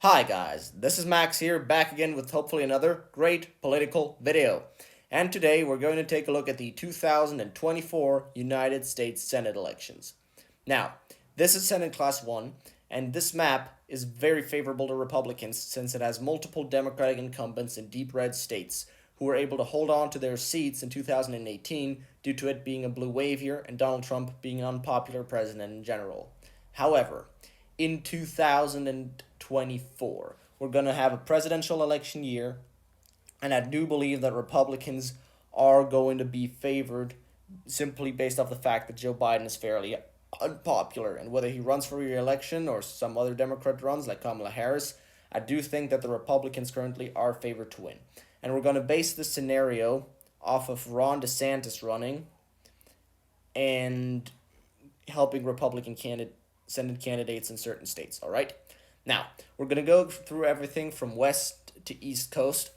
Hi guys, this is Max here, back again with hopefully another great political video. And today we're going to take a look at the 2024 United States Senate elections. Now, this is Senate Class 1, and this map is very favorable to Republicans since it has multiple Democratic incumbents in deep red states who were able to hold on to their seats in 2018 due to it being a blue wave year and Donald Trump being an unpopular president in general. However, in 2024, we're going to have a presidential election year, and I do believe that Republicans are going to be favored simply based off the fact that Joe Biden is fairly unpopular. And whether he runs for re election or some other Democrat runs like Kamala Harris, I do think that the Republicans currently are favored to win. And we're going to base this scenario off of Ron DeSantis running and helping Republican Senate candidates in certain states. All right. Now we're gonna go through everything from west to east coast.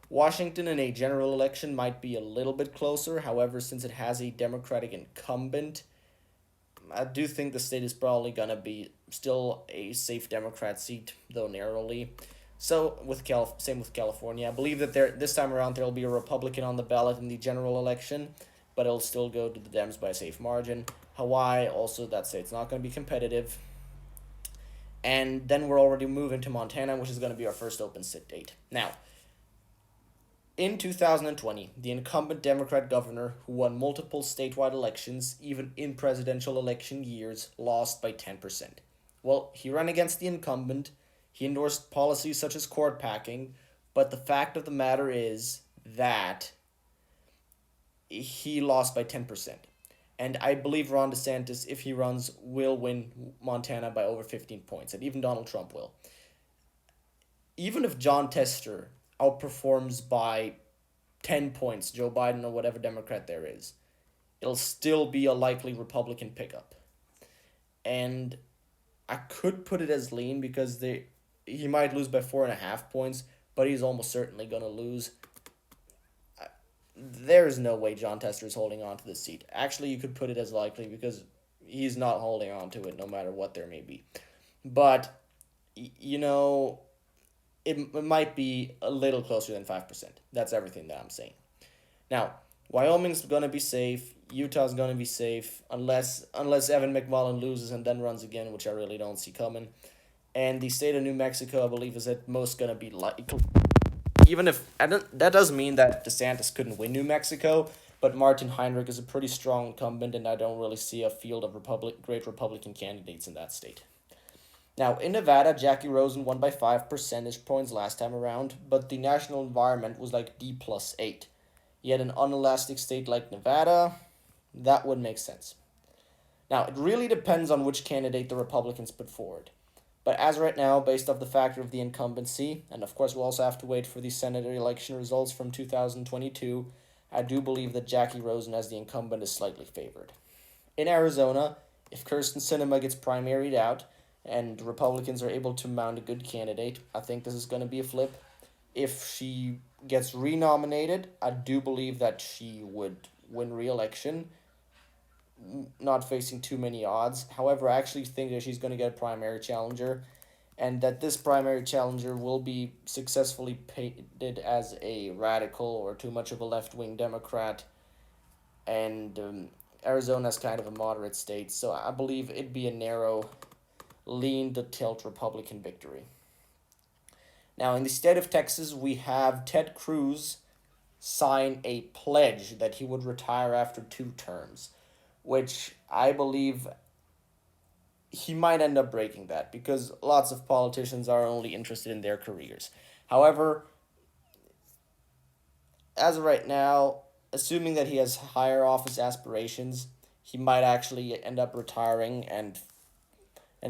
Washington in a general election might be a little bit closer. However, since it has a Democratic incumbent, I do think the state is probably gonna be still a safe Democrat seat, though narrowly. So same with California, I believe that this time around there will be a Republican on the ballot in the general election, but it'll still go to the Dems by a safe margin. Hawaii also, that state's not going to be competitive. And then we're already moving to Montana, which is going to be our first open sit date. Now, in 2020, the incumbent Democrat governor, who won multiple statewide elections, even in presidential election years, lost by 10%. Well, he ran against the incumbent, he endorsed policies such as court packing, but the fact of the matter is that he lost by 10%. And I believe Ron DeSantis, if he runs, will win Montana by over 15 points, and even Donald Trump will. Even if John Tester outperforms by 10 points Joe Biden or whatever Democrat there is, it'll still be a likely Republican pickup. And I could put it as lean because he might lose by 4.5 points, but he's almost certainly going to lose. There's no way John Tester is holding on to this seat. Actually, you could put it as likely because he's not holding on to it no matter what there may be. But, it might be a little closer than 5%. That's everything that I'm saying. Now, Wyoming's going to be safe. Utah's going to be safe unless Evan McMullin loses and then runs again, which I really don't see coming. And the state of New Mexico, I believe, is at most going to be likely. Even if that doesn't mean that DeSantis couldn't win New Mexico, but Martin Heinrich is a pretty strong incumbent, and I don't really see a field of great Republican candidates in that state. Now, in Nevada, Jackie Rosen won by 5 percentage points last time around, but the national environment was like D+8. Yet an unelastic state like Nevada, that would make sense. Now, it really depends on which candidate the Republicans put forward. But as right now, based off the factor of the incumbency, and of course we'll also have to wait for the Senate election results from 2022, I do believe that Jackie Rosen as the incumbent is slightly favored. In Arizona, if Kyrsten Sinema gets primaried out and Republicans are able to mount a good candidate, I think this is going to be a flip. If she gets renominated, I do believe that she would win re-election, not facing too many odds. However, I actually think that she's going to get a primary challenger, and that this primary challenger will be successfully painted as a radical or too much of a left-wing Democrat, and Arizona's kind of a moderate state, so I believe it'd be a narrow, lean to tilt Republican victory. Now, in the state of Texas, we have Ted Cruz sign a pledge that he would retire after 2 terms, which I believe he might end up breaking that because lots of politicians are only interested in their careers. However, as of right now, assuming that he has higher office aspirations, he might actually end up retiring and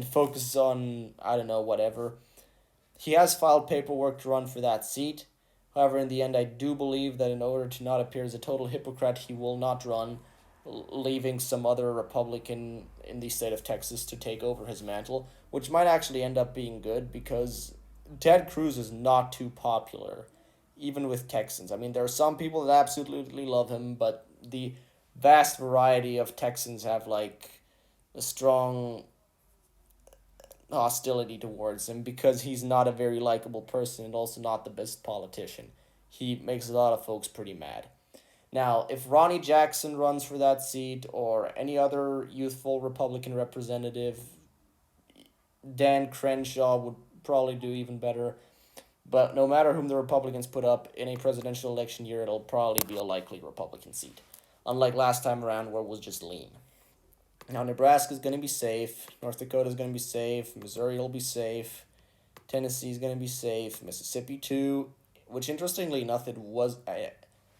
focus on, I don't know, whatever. He has filed paperwork to run for that seat. However, in the end, I do believe that in order to not appear as a total hypocrite, he will not run, leaving some other Republican in the state of Texas to take over his mantle, which might actually end up being good because Ted Cruz is not too popular, even with Texans. I mean, there are some people that absolutely love him, but the vast variety of Texans have like a strong hostility towards him because he's not a very likable person and also not the best politician. He makes a lot of folks pretty mad. Now, if Ronnie Jackson runs for that seat or any other youthful Republican representative, Dan Crenshaw would probably do even better. But no matter whom the Republicans put up in a presidential election year, it'll probably be a likely Republican seat. Unlike last time around where it was just lean. Now, Nebraska's going to be safe. North Dakota's going to be safe. Missouri will be safe. Tennessee's going to be safe. Mississippi, too. Which, interestingly enough, it was...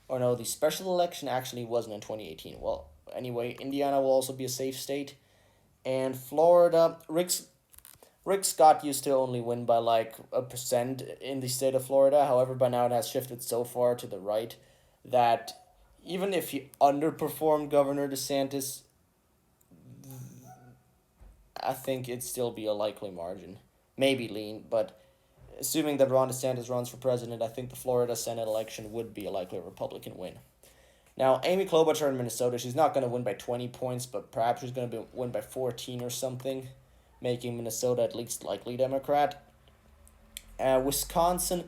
or no, the special election actually wasn't in 2018. Well, anyway, Indiana will also be a safe state. And Florida, Rick Scott used to only win by like a percent in the state of Florida. However, by now it has shifted so far to the right that even if he underperformed Governor DeSantis, I think it'd still be a likely margin. Maybe lean, but assuming that Ron DeSantis runs for president, I think the Florida Senate election would be a likely Republican win. Now, Amy Klobuchar in Minnesota, she's not going to win by 20 points, but perhaps she's going to win by 14 or something, making Minnesota at least likely Democrat. Wisconsin,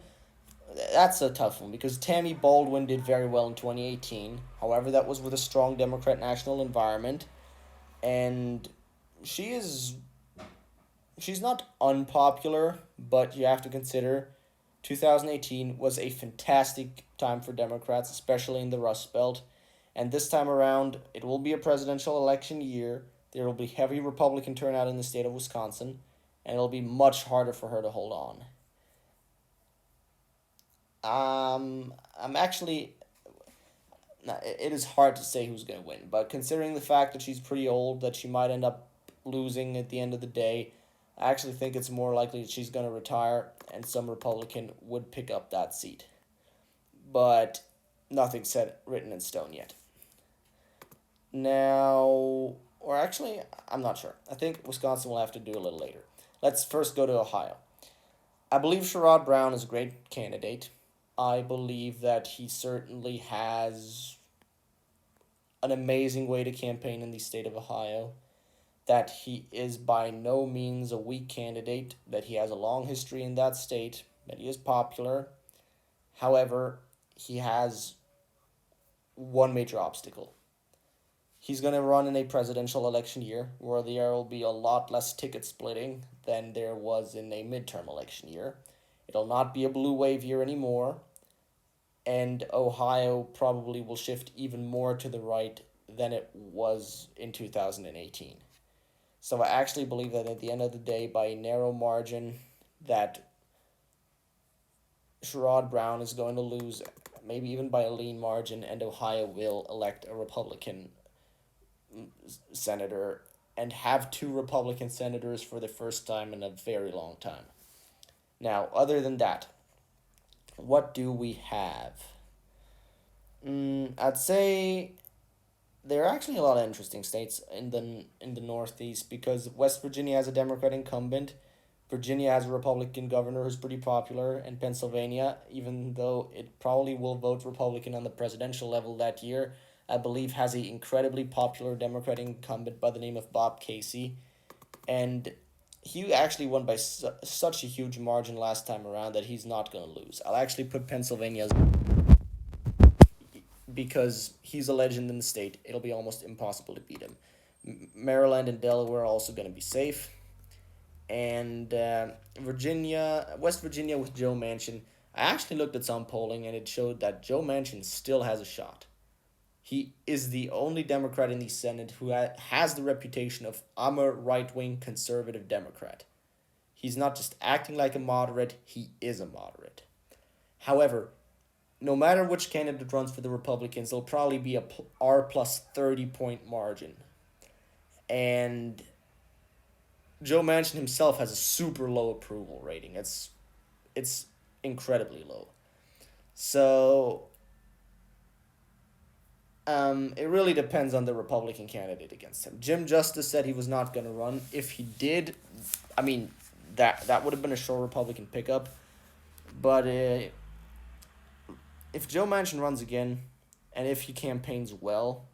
that's a tough one because Tammy Baldwin did very well in 2018. However, that was with a strong Democrat national environment, and she's not unpopular, but you have to consider 2018 was a fantastic time for Democrats, especially in the Rust Belt. And this time around, it will be a presidential election year. There will be heavy Republican turnout in the state of Wisconsin, and it'll be much harder for her to hold on. I'm actually... It is hard to say who's going to win, but considering the fact that she's pretty old, that she might end up losing at the end of the day, I actually think it's more likely that she's going to retire and some Republican would pick up that seat. But nothing's set written in stone yet. Now, or actually, I'm not sure. I think Wisconsin will have to do a little later. Let's first go to Ohio. I believe Sherrod Brown is a great candidate. I believe that he certainly has an amazing way to campaign in the state of Ohio, that he is by no means a weak candidate, that he has a long history in that state, that he is popular. However, he has one major obstacle. He's going to run in a presidential election year where there will be a lot less ticket splitting than there was in a midterm election year. It'll not be a blue wave year anymore, and Ohio probably will shift even more to the right than it was in 2018. So I actually believe that at the end of the day, by a narrow margin, that Sherrod Brown is going to lose, maybe even by a lean margin, and Ohio will elect a Republican senator and have two Republican senators for the first time in a very long time. Now, other than that, what do we have? I'd say there are actually a lot of interesting states in the Northeast because West Virginia has a Democrat incumbent, Virginia has a Republican governor who's pretty popular, and Pennsylvania, even though it probably will vote Republican on the presidential level that year, I believe has an incredibly popular Democrat incumbent by the name of Bob Casey, and he actually won by such a huge margin last time around that he's not going to lose. I'll actually put Pennsylvania because he's a legend in the state. It'll be almost impossible to beat him. Maryland and Delaware are also going to be safe. And West Virginia with Joe Manchin. I actually looked at some polling and it showed that Joe Manchin still has a shot. He is the only Democrat in the Senate who has the reputation of, I'm a right-wing conservative Democrat. He's not just acting like a moderate, he is a moderate. However, no matter which candidate runs for the Republicans, there'll probably be a R plus 30 point margin. And Joe Manchin himself has a super low approval rating. It's incredibly low. So it really depends on the Republican candidate against him. Jim Justice said he was not going to run. If he did, I mean, that would have been a sure Republican pickup. But if Joe Manchin runs again, and if he campaigns well,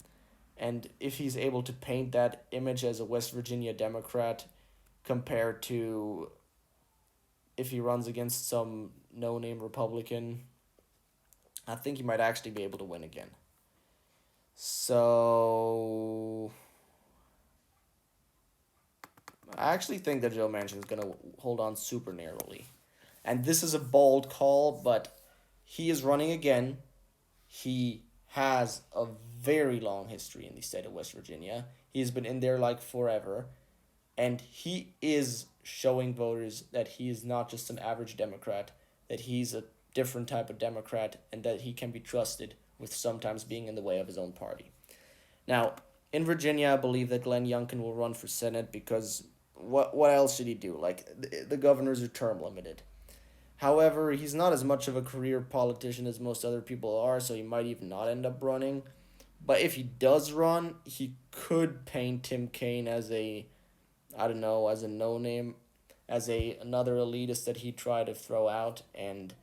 and if he's able to paint that image as a West Virginia Democrat, compared to if he runs against some no-name Republican. I think he might actually be able to win again. So I actually think that Joe Manchin is going to hold on super narrowly. And this is a bold call, but he is running again. He has a very long history in the state of West Virginia. He's been in there like forever. And he is showing voters that he is not just some average Democrat, that he's a different type of Democrat, and that he can be trusted with sometimes being in the way of his own party. Now, in Virginia, I believe that Glenn Youngkin will run for Senate because what else should he do? Like, the governors are term limited. However, he's not as much of a career politician as most other people are, so he might even not end up running. But if he does run, he could paint Tim Kaine as a, I don't know, as a no-name, as another elitist that he'd try to throw out. And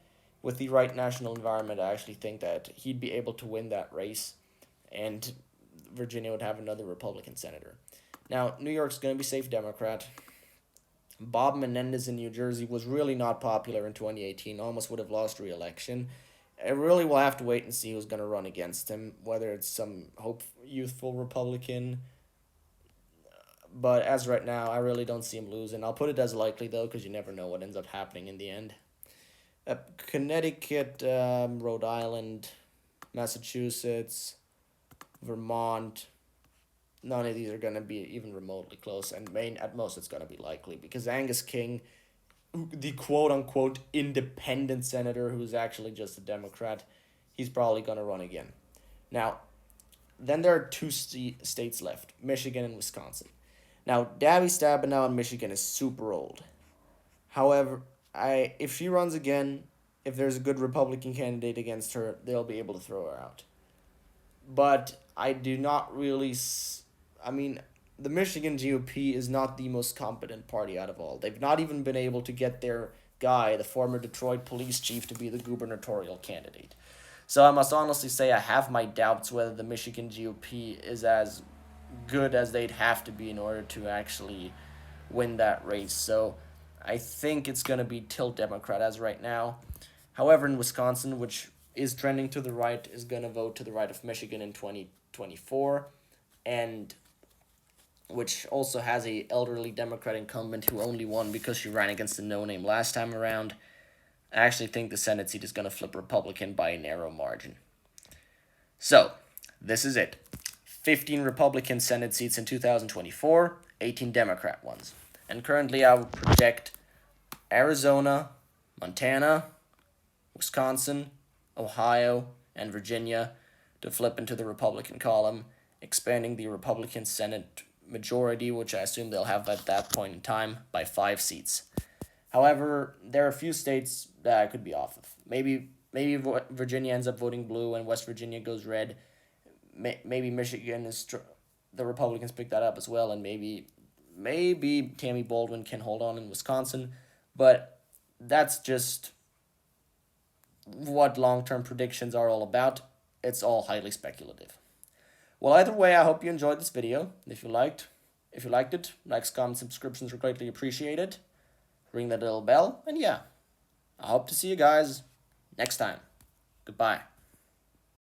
with the right national environment, I actually think that he'd be able to win that race, and Virginia would have another Republican senator. Now, New York's going to be safe Democrat. Bob Menendez in New Jersey was really not popular in 2018, almost would have lost re-election. I really will have to wait and see who's going to run against him, whether it's some youthful Republican. But as right now, I really don't see him losing. I'll put it as likely, though, because you never know what ends up happening in the end. Connecticut, Rhode Island, Massachusetts, Vermont, none of these are going to be even remotely close. And Maine, at most, it's going to be likely because Angus King, the quote-unquote independent senator who's actually just a Democrat, he's probably going to run again. Now, then there are two states left, Michigan and Wisconsin. Now, Gabby Stabenow in Michigan is super old. However, if she runs again, if there's a good Republican candidate against her, they'll be able to throw her out. But I do not really... I mean, the Michigan GOP is not the most competent party out of all. They've not even been able to get their guy, the former Detroit police chief, to be the gubernatorial candidate. So I must honestly say I have my doubts whether the Michigan GOP is as good as they'd have to be in order to actually win that race. So I think it's going to be tilt Democrat as right now. However, in Wisconsin, which is trending to the right, is going to vote to the right of Michigan in 2024, and which also has a elderly Democrat incumbent who only won because she ran against a no-name last time around. I actually think the Senate seat is going to flip Republican by a narrow margin. So, this is it. 15 Republican Senate seats in 2024, 18 Democrat ones. And currently I would project Arizona, Montana, Wisconsin, Ohio, and Virginia to flip into the Republican column, expanding the Republican Senate majority, which I assume they'll have at that point in time, by 5 seats. However, there are a few states that I could be off of. Maybe Virginia ends up voting blue and West Virginia goes red. Maybe Michigan the Republicans pick that up as well, and maybe Tammy Baldwin can hold on in Wisconsin. But that's just what long-term predictions are all about. It's all highly speculative. Well, either way, I hope you enjoyed this video. If you liked it, likes, comments, subscriptions are greatly appreciated. Ring that little bell, and yeah, I hope to see you guys next time. Goodbye.